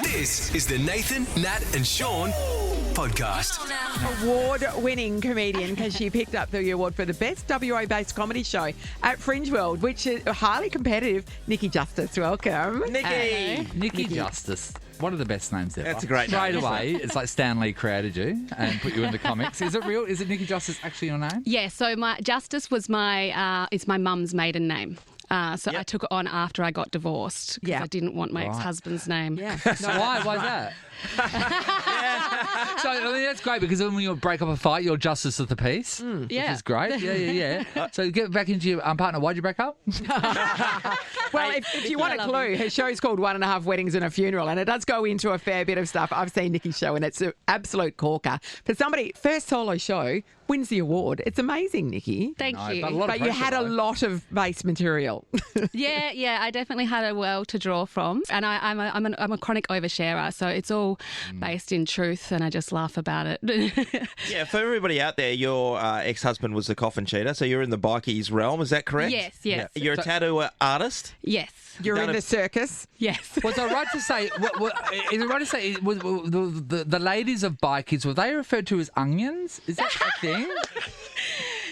This is the Nathan, Nat and Sean podcast. Award-winning comedian because she picked up the award for the best WA-based comedy show at Fringe World, which is highly competitive. Nikki Justice, welcome. Nikki Justice. One of the best names ever. That's a great name. Straight away, it's like Stan Lee created you and put you in the comics. Is it real? Is it Nikki Justice actually your name? Yeah, so my Justice was it's my mum's maiden name. I took it on after I got divorced because I didn't want my ex-husband's name. Yeah. So why is that? So I mean, that's great because when you break up a fight, you're justice of the peace, which is great. Yeah. So get back into your partner. Why'd you break up? Well, if you want a clue, her show's called 1.5 Weddings and a Funeral, and it does go into a fair bit of stuff. I've seen Nikki's show, and it's an absolute corker. For somebody, first solo show, wins the award. It's amazing, Nikki. Thank you. But you had a lot of base material. Yeah, I definitely had a well to draw from, and I'm a chronic oversharer, so it's all based in truth, and I just laugh about it. Yeah, for everybody out there, your ex-husband was the coffin cheater, so you're in the bikies realm, is that correct? Yes. Yeah. You're a tattoo artist? Yes. You're in the circus. Yes. Was I right to say? Is it right to say the ladies of bikies, were they referred to as onions? Is that a thing?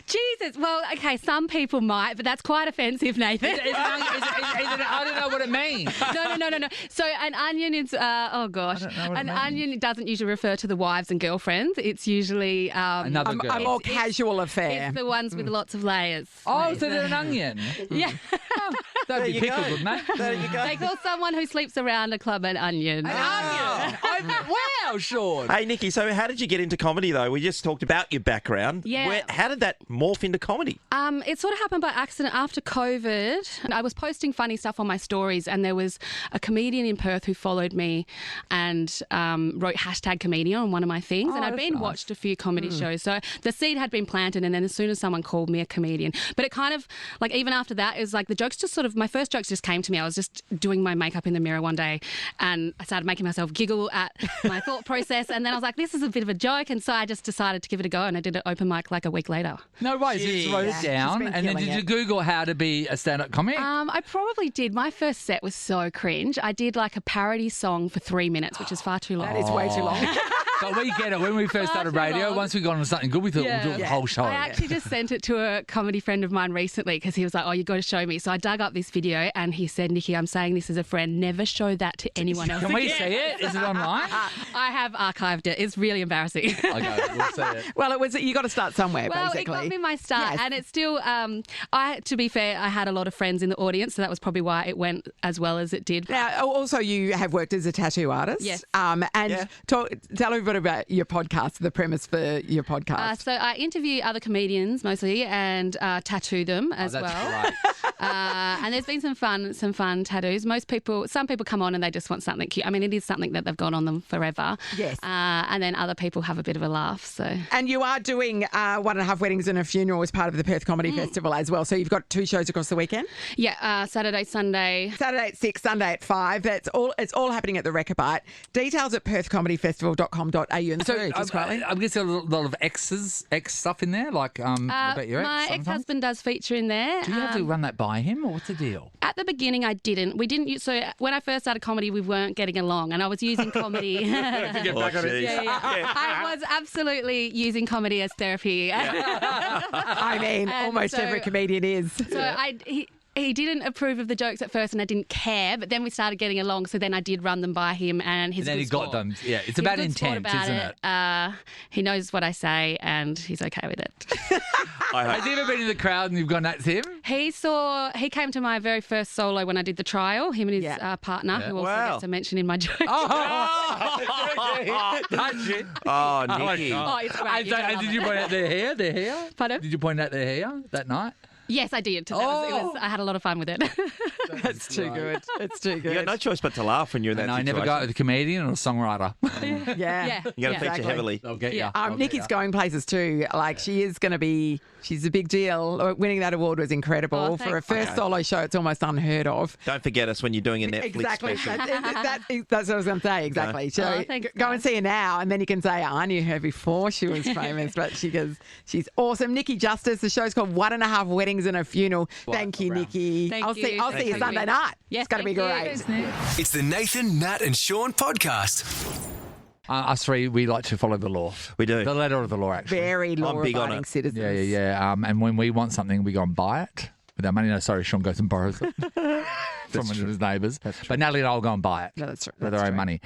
Jesus. Well, okay, some people might, but that's quite offensive, Nathan. I don't know what it means. No. So an onion is, an onion doesn't usually refer to the wives and girlfriends. It's usually another girl. A more casual affair. It's the ones with lots of layers. Oh, so they're an onion. Yeah. That'd be pickled, wouldn't they? There you go. They call someone who sleeps around a club an onion. Onion. Wow, Sean. Hey, Nikki, so how did you get into comedy, though? We just talked about your background. Yeah. How did that morph into comedy? It sort of happened by accident after COVID. I was posting funny stuff on my stories, and there was a comedian in Perth who followed me and wrote #comedian on one of my things. And I'd been watched a few comedy shows. So the seed had been planted, and then as soon as someone called me a comedian. But it kind of, like, even after that, it was like the jokes just sort of, my first jokes just came to me. I was just doing my makeup in the mirror one day, and I started making myself giggle at my thought process. And then I was like, this is a bit of a joke. And so I just decided to give it a go, and I did an open mic like a week later. No way. So you just wrote it down, and then did you Google how to be a stand-up comic? I probably did. My first set was so cringe. I did like a parody song for 3 minutes, which is far too long. That is way too long. But we get it. When we first started radio, once we got on something good, we thought we'll do the whole show. I actually just sent it to a comedy friend of mine recently because he was like, oh, you got to show me. So I dug up this video and he said, Nikki, I'm saying this as a friend. Never show that to anyone else. Can we see it? Is it online? I have archived it. It's really embarrassing. Okay, we'll see it. Well, you got to start somewhere, basically. It got me my start. Yes. And it's still, to be fair, I had a lot of friends in the audience, so that was probably why it went as well as it did. Now, also, you have worked as a tattoo artist. Yes. Tell everybody about your podcast, the premise for your podcast. So I interview other comedians mostly and tattoo them as that's well. Great. And there's been some fun tattoos. Some people come on and they just want something cute. I mean, it is something that they've got on them forever. Yes. And then other people have a bit of a laugh. So. And you are doing 1.5 Weddings and a Funeral as part of the Perth Comedy Festival as well. So you've got 2 shows across the weekend? Yeah, Saturday, Sunday. Saturday at 6, Sunday at 5. It's all happening at the Rechabite. Details at perthcomedyfestival.com.au. And So I'm guessing a lot of ex stuff in there, like about your ex. My sometimes? ex-husband does feature in there. Do you have to run that by him, or what's the deal? At the beginning, I didn't. We didn't use, so when I first started comedy, we weren't getting along, and I was using comedy. I was absolutely using comedy as therapy. I mean, almost every comedian is. So he didn't approve of the jokes at first, and I didn't care. But then we started getting along, so then I did run them by him, and he's. And then a he good got sport. them. Yeah, it's He's about a good sport intent, about isn't it? He knows what I say, and he's okay with it. Has he ever been in the crowd and you've gone, that's him? He came to my very first solo when I did the trial. Him and his partner, who also gets a mention in my joke. That's it. Oh, Nikki. Oh, it's great. And did you point out their hair? Pardon? Did you point out their hair that night? Yes, I did. I had a lot of fun with it. That's too good. It's too good. You got no choice but to laugh when you're in that I situation. never go out with a comedian or a songwriter. Yeah. You got to feature heavily. I'll get you. Nikki's going places too. Like, she is going to be, she's a big deal. Winning that award was incredible. For a first solo show, it's almost unheard of. Don't forget us when you're doing a Netflix special. That's what I was going to say, exactly. So go and see her now, and then you can say, I knew her before she was famous, but she's awesome. Nikki Justice, the show's called 1.5 Weddings weddings and a funeral. Thank you, Nikki. Thank I'll you. see you Thank Sunday you. night. Yeah, it's going to be thank great. you. It's the Nathan, Nat and Sean podcast. Us three, we like to follow the law. We do. The letter of the law, actually. Very big on law-abiding it. citizens. Yeah. And when we want something, we go and buy it with our money. No, sorry, Sean goes and borrows it from one of his neighbours. But Natalie and I will go and buy it. No, that's true. With That's our own true. money.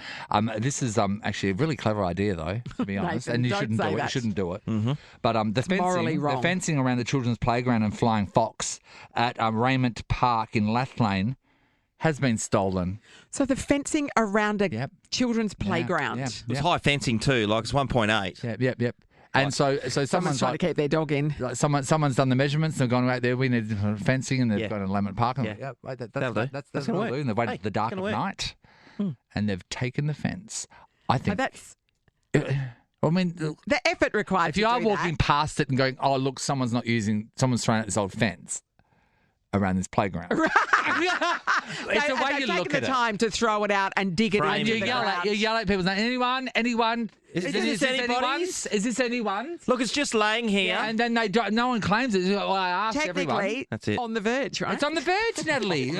This is actually a really clever idea, though, to be honest. Nathan, And you don't shouldn't say do it. You that. shouldn't do it. Mm-hmm. But morally the wrong. fencing around the children's playground and Flying Fox at Raymond Park in Lathlane has been stolen. So the fencing around a Yep. children's playground. Yeah. It was high fencing too, like it's 1.8. Yep. And so Someone's someone's trying like, to keep their dog in. like someone's done the measurements. They've gone right there. We need fencing, and they've Yeah. got a Lemon Park. And Yeah. wait, That'll do. that's That's gonna what work. they'll do. And they've waited Hey, to the dark it's of gonna work. night, and they've taken the fence. I think. But that's I mean, the effort required. if you to are do walking past it and going, "Oh, look, someone's throwing out this old fence around this playground," it's the way they've you taken look the at it. time to throw it out and dig it Frame into You the yell ground. at people. Anyone? Is this anybody's? Is this anyone's? Look, it's just laying here. And then no one claims it. Well, I asked everyone. Technically, That's it. on the verge, right? It's on the verge, Natalie.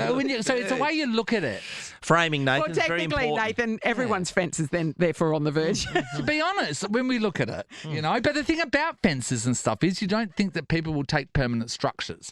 So it's the way you look at it. Framing, Nathan, well, is very technically, important. Nathan, everyone's fence is then therefore on the verge. To be honest, when we look at it, But the thing about fences and stuff is you don't think that people will take permanent structures.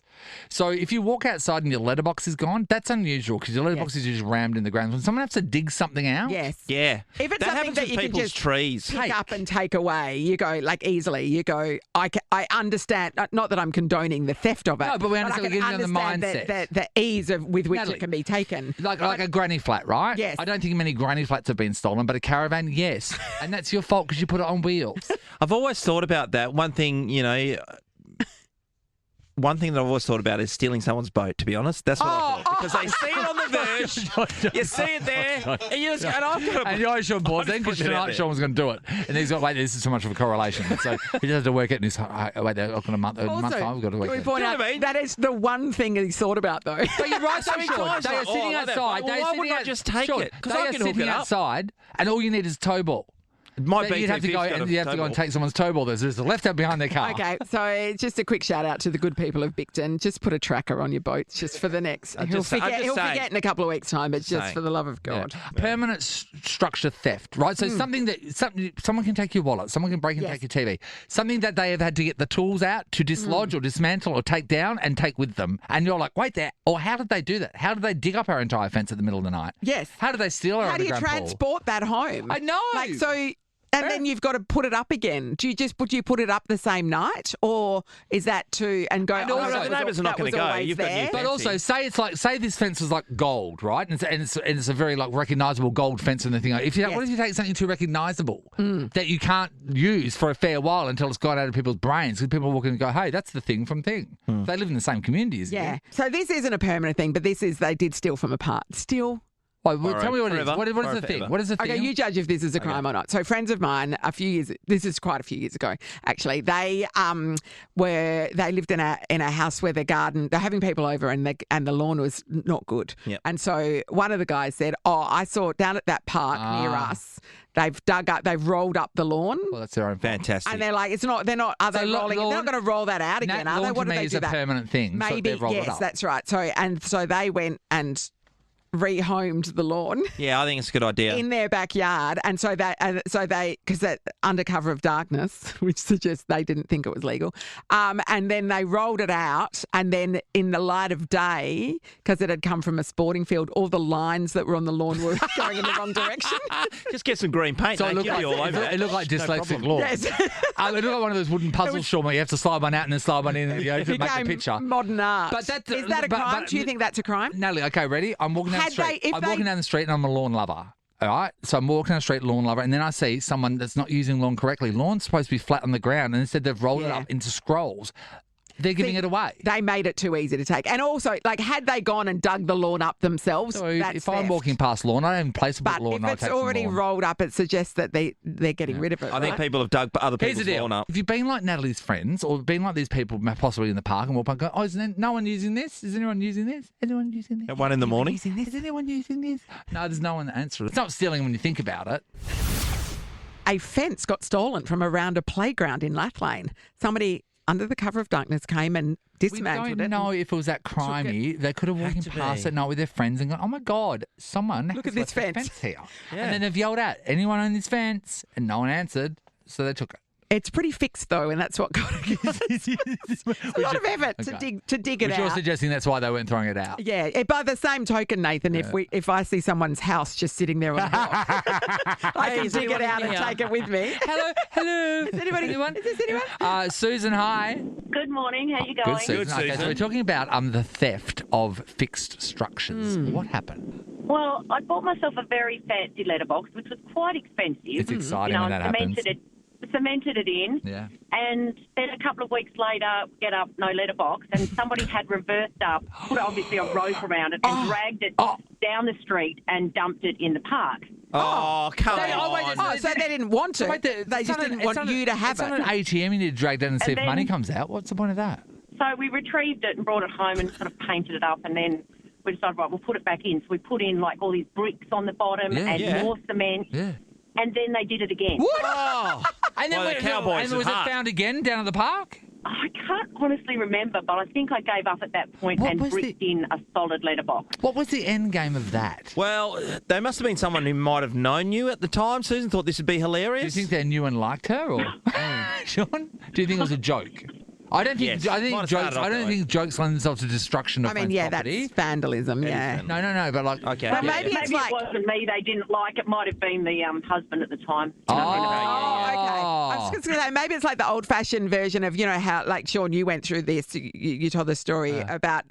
So if you walk outside and your letterbox is gone, that's unusual because your letterbox is just rammed in the ground. When someone has to dig something out, Yes. Yeah. If it's that something happens that with you can people's just trees. pick up and take away, you go like easily. You go, I understand. Not that I'm condoning the theft of it. No, but we understand I can we're getting on the understand mindset. the ease with which Natalie, it can be taken. like a granny flat, right? Yes. I don't think many granny flats have been stolen, but a caravan, yes. And that's your fault because you put it on wheels. I've always thought about that. One thing that I've always thought about is stealing someone's boat, to be honest. That's what I thought. Because they see it on the verge, you see it there, and you just go, I've got And a you know Sean Paul's then because putting it out tonight there. Sean was going to do it. And he's got, wait, this is too much of a correlation. So he just has to work it in his, wait, I've got a month time, we've got to work can we it. point Do you know out what I mean? that is the one thing he's thought about, though. But you're right, So though, many Sean. guys They are like, oh, sitting I love that. outside. Well, They are why sitting wouldn't I out- just take Sean, it? 'Cause they I are can hook sitting it up. outside, and all you need is a tow ball. My You'd have to go BTP's got and a you have to go and tow ball. take someone's tow ball. There's a left out behind their car. Okay, so just a quick shout out to the good people of Bicton. Just put a tracker on your boats just for the next. I'm He'll just saying. forget in a couple of weeks' time, but just saying. for the love of Yeah. God. Permanent structure theft, right? So something someone can take your wallet, someone can break and Yes. take your TV, something that they have had to get the tools out to dislodge or dismantle or take down and take with them. And you're like, wait there, or how did they do that? How did they dig up our entire fence at the middle of the night? Yes. How did they steal our How do you underground pool? transport that home? I know. Like so. And then you've got to put it up again. Would you put it up the same night, or is that to and go? And oh, also- that the was neighbours are al- not that was gonna go. always You've got there. new But also, say this fence was like gold, right? And it's a very like recognisable gold fence and the thing. If you Yes. what if you take something too recognisable that you can't use for a fair while until it's gone out of people's brains? Because people walk in and go, "Hey, that's the thing from thing." They live in the same community as Yeah. you. So this isn't a permanent thing, but this is they did steal from a part. Steal. Well, Borrow tell me what it is. forever. What is Borrow the thing? forever. What is the thing? Okay, you judge if this is a crime or not. So friends of mine, this is quite a few years ago, actually. They lived in a house where they're having people over and the lawn was not good. Yep. And so one of the guys said, "Oh, I saw down at that park near us, they've rolled up the lawn." Well, that's their own fault. Fantastic. And they're like, they're not So rolling, they're not going to roll that out again, are they? Lawn What to do me they is do a that? permanent thing. so Maybe, they've rolled it yes, up. that's right. So they went and rehomed the lawn Yeah, I think it's a good idea. in their backyard, and so they because that under cover of darkness, which suggests they didn't think it was legal, and then they rolled it out, and then in the light of day, because it had come from a sporting field, all the lines that were on the lawn were going in the wrong direction. Just get some green paint. So mate. it looked You'll be all over it looked like No dyslexic problem. lawn. Yes. It looked like one of those wooden puzzles, Sean, where you have to slide one out and then slide one in to make the Became picture. modern art. But that's- is that a but- crime? but- Do you think that's a crime? Natalie, okay, ready? I'm walking down the Had street. they- if I'm they- walking down the street and I'm a lawn lover. All right? So I'm walking down the street, lawn lover, and then I see someone that's not using lawn correctly. Lawn's supposed to be flat on the ground, and instead they've rolled it Yeah. up into scrolls. They're giving it away. They made it too easy to take. And also, like, had they gone and dug the lawn up themselves, So that's if I'm theft. walking past lawn, I don't even place a But lawn. if I it's take some already lawn. rolled up, it suggests that they're getting rid of it. I think right? people have dug other Here's people's the deal. lawn up. If you've been like Natalie's friends or been like these people possibly in the park and walk by and go, oh, isn't no one using this? Is anyone using this? Anyone using this? At 1 in the morning. Using this? Is anyone using this? No, there's no one that answers it. It's not stealing when you think about it. A fence got stolen from around a playground in Lathlane. Somebody under the cover of darkness, came and We dismantled don't it. know if it was that crimey. They could have walked Had in to past be. at night with their friends and gone, oh, my God, someone Look has at this left a fence." here. Yeah. And then they've yelled out, anyone on this fence? And no one answered, so they took it. It's pretty fixed though, and that's what got it. It's a lot of effort to dig it Which you're out. suggesting that's why they weren't throwing it out. Yeah. By the same token, Nathan, if I see someone's house just sitting there on the block, I can is dig it anyone out in and here? take it with me. Hello. Is anybody? Anyone? Is this anyone? Susan, hi. Good morning. How you going? Good, Susan. Good, Okay, so Susan. we're talking about the theft of fixed structures. What happened? Well, I bought myself a very fancy letterbox, which was quite expensive. It's exciting when that happens. Cemented it in. Yeah. And then a couple of weeks later, get up, no letterbox, and somebody had reversed up, put obviously a rope around it, and dragged it down the street and dumped it in the park. Oh, come They- oh, wait, on. Oh, so they didn't want to. Wait, They just didn't want you to have it's on an it. ATM. You need to drag down and see And if then- money comes out. What's the point of that? So we retrieved it and brought it home and sort of painted it up, and then we decided, right, we'll put it back in. So we put in like all these bricks on the bottom Yeah. and Yeah. more cement, Yeah. and then they did it again. Oh. And Well, the Cowboys and was is it hard. found again down at the park? I can't honestly remember, but I think I gave up at that point What and was bricked in a solid letterbox. What was the end game of that? Well, they must have been someone who might have known you at the time. Susan thought this would be Do you hilarious. think they knew and liked her, or Sean? Do you think it was a joke? I don't think. Yes. I think Might have jokes. started off I don't that way. think jokes lend themselves to destruction of I mean, friends' yeah, property. that's vandalism. Yeah. No, but like. Okay. Well, yeah. maybe it's Maybe like. it wasn't me they didn't like. It might have been the husband at the time. Oh, okay. I was just going to say, maybe it's like the old-fashioned version of, you know, how, like, Sean, you went through this. You told the story about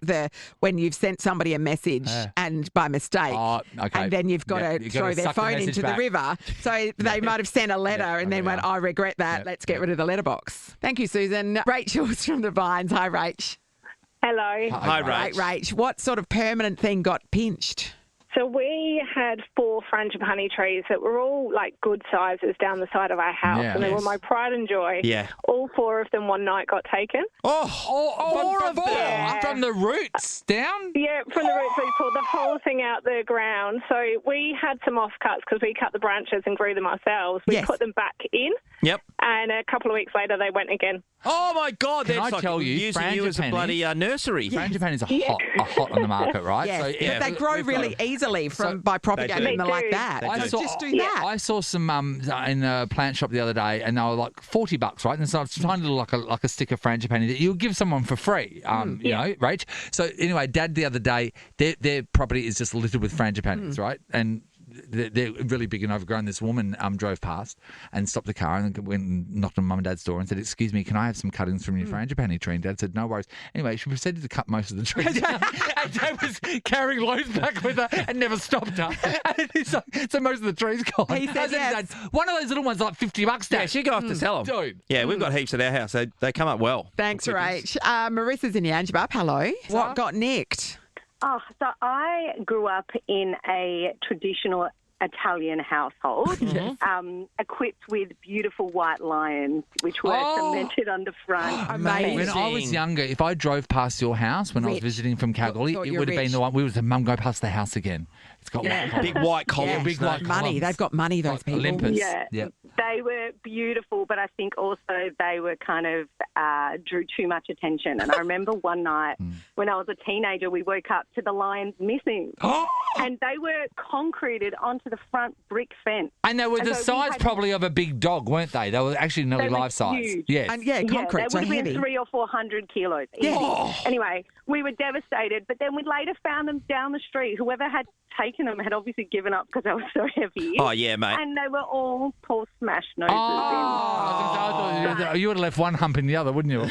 when you've sent somebody a message and by mistake, Oh, okay. and then you've got Yeah, to you've gotta throw their suck the phone message into back. the river. So they might have sent a letter and then went, I regret that. Yeah, Let's get rid of the letterbox. Thank you, Susan. Rachel's from the Vines. Hi, Rach. Hello. Hi, Right, Rach. Rach. What sort of permanent thing got pinched? So we had 4 frangipani trees that were all like good sizes down the side of our house, Yeah. and they were Yes. my pride and joy. Yeah. All 4 of them one night got taken. From the roots down. Yeah, from the roots we pulled the whole thing out the ground. So we had some offcuts because we cut the branches and grew them ourselves. We Yes. put them back in, Yep. and a couple of weeks later they went again. Oh, my God. Can That's I like tell you, using you as a frangipanis- bloody nursery. Frangipanis are hot on the market, right? Yes, So, but they grow really easily by propagating They them do. like that. They So do. just do that. I saw some in a plant shop the other day, and they were like $40, right? And so it's tiny little like a stick of frangipani that you'll give someone for free, you know, Rach. So anyway, Dad the other day, their property is just littered with frangipanis, right? And they're really big and overgrown. This woman drove past and stopped the car and went and knocked on Mum and Dad's door and said, "Excuse me, can I have some cuttings from your frangipani tree?" And Dad said, "No worries." Anyway, she proceeded to cut most of the trees down. And Dad was carrying loads back with her and never stopped her. And it's like, so most of the trees gone. He said I said to yes. Dad, one of those little ones like $50, Dad. Yeah, she go off to sell them. Dude. Yeah, we've got heaps at our house. They come up well. Thanks, Rach. Marissa's in Yangebup. Hello. What got nicked? Oh, so I grew up in a traditional Italian household, equipped with beautiful white lions, which were cemented on the front. Amazing. When I was younger, if I drove past your house when I was Rich. visiting from Kalgoorlie, Thought it you were would have been rich. the one. We was the Mum, go past the house again. It's got Big white columns. big white Money. columns. They've got money, those Like people. Olympus. Yeah, Yep. they were beautiful, but I think also they were kind of drew too much attention. And I remember one night when I was a teenager, we woke up to the lions missing. And they were concreted onto the front brick fence. And they were And the so we size had- probably of a big dog, weren't they? They were actually nearly They were life size. huge. Yes. And yeah, Yeah, concrete, that so would have heavy. been 300 or 400 kilos. Yeah. Easy. Anyway, we were devastated, but then we later found them down the street. Whoever had taken them had obviously given up because they were so heavy. Oh, yeah, mate. And they were all poor smashed noses. I thought you would have left one hump in the other, wouldn't you?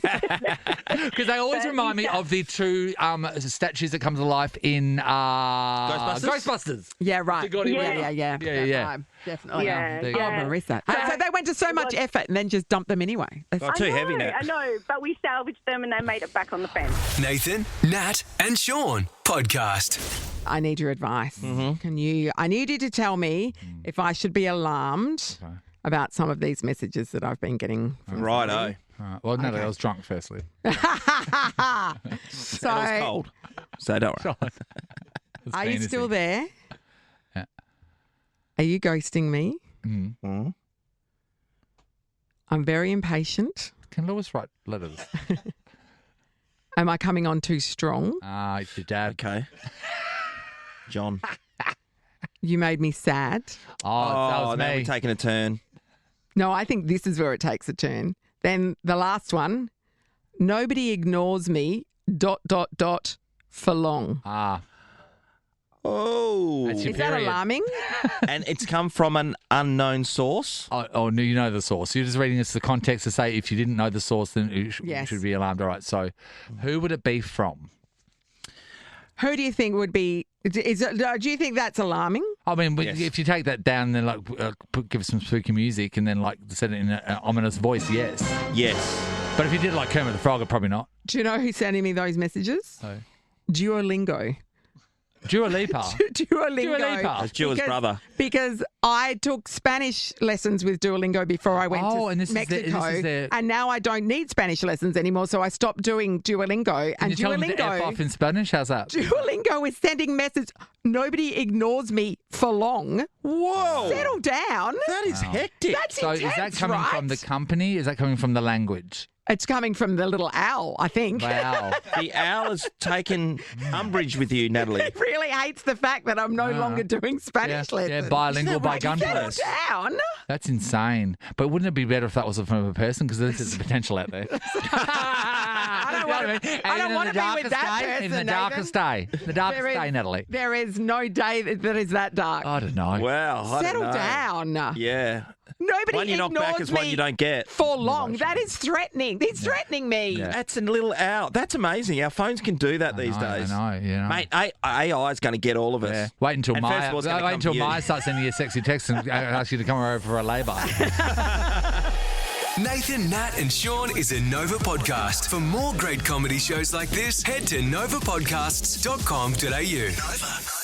Because they always remind me of the two statues that come to life in Ghostbusters. Yeah, right. Sigourney Yeah, Weaver. yeah. Yeah. Definitely. Yeah, there you Oh, go. yeah. Marissa. So they went to so much effort and then just dumped them anyway. That's- Oh, too heavy now. I know, but we salvaged them and they made it back on the fence. Nathan, Nat, and Sean podcast. I need your advice. I need you to tell me if I should be alarmed about some of these messages that I've been getting. Righto. All right. Well, Natalie, I was drunk, firstly. So, It was cold. So don't worry. are you still there? Yeah. Are you ghosting me? Mm. I'm very impatient. Can Lewis write letters? Am I coming on too strong? It's your dad. Okay. John. You made me sad. Oh, that was now me. we're taking a turn. No, I think this is where it takes a turn. Then the last one, nobody ignores me, ... for long. Oh. That's your Is that period. alarming? And it's come from an unknown source? Oh, no, you know the source. You're just reading this the context to say if you didn't know the source, then you Yes. should be alarmed. All right, so who would it be from? Who do you think would be... do you think that's alarming? I mean, Yes. if you take that down, then give some spooky music and then set it in an ominous voice, yes. Yes. But if you did like Kermit the Frog, probably not. Do you know who's sending me those messages? So. Duolingo. Dua Lipa. Duolingo. Dua Lipa. That's Jules' brother. Because I took Spanish lessons with Duolingo before I went to and this Mexico. is their... And now I don't need Spanish lessons anymore, so I stopped doing Duolingo. Can you tell them to F off in Spanish? How's that? Duolingo is sending messages. Nobody ignores me for long. Whoa. Settle down. That is hectic. That's So intense, is that coming right? from the company? Is that coming from the language? It's coming from the little owl, I think. Wow. The owl has taken umbrage with you, Natalie. It really hates the fact that I'm no longer doing Spanish lessons. Yeah, bilingual by gunpoint. Settle down. That's insane. But wouldn't it be better if that was from a person? Because there's the potential out there. I don't want to be with that person, In the darkest day. The darkest day, Natalie. There is no day that is that dark. I don't know. Wow. I Settle don't know. down. Yeah. Nobody One you knock ignores back is me one you don't get. for long. That is threatening. He's threatening me. Yeah. That's a little owl. That's amazing. Our phones can do that these days. I know, yeah. Mate, AI is going to get all of us. Yeah. Wait until And first Maya. of all, it's gonna Wait come until to you. Maya starts sending you a sexy text and asks you to come over for a labour. Nathan, Nat, and Sean is a Nova podcast. For more great comedy shows like this, head to novapodcasts.com.au. Nova.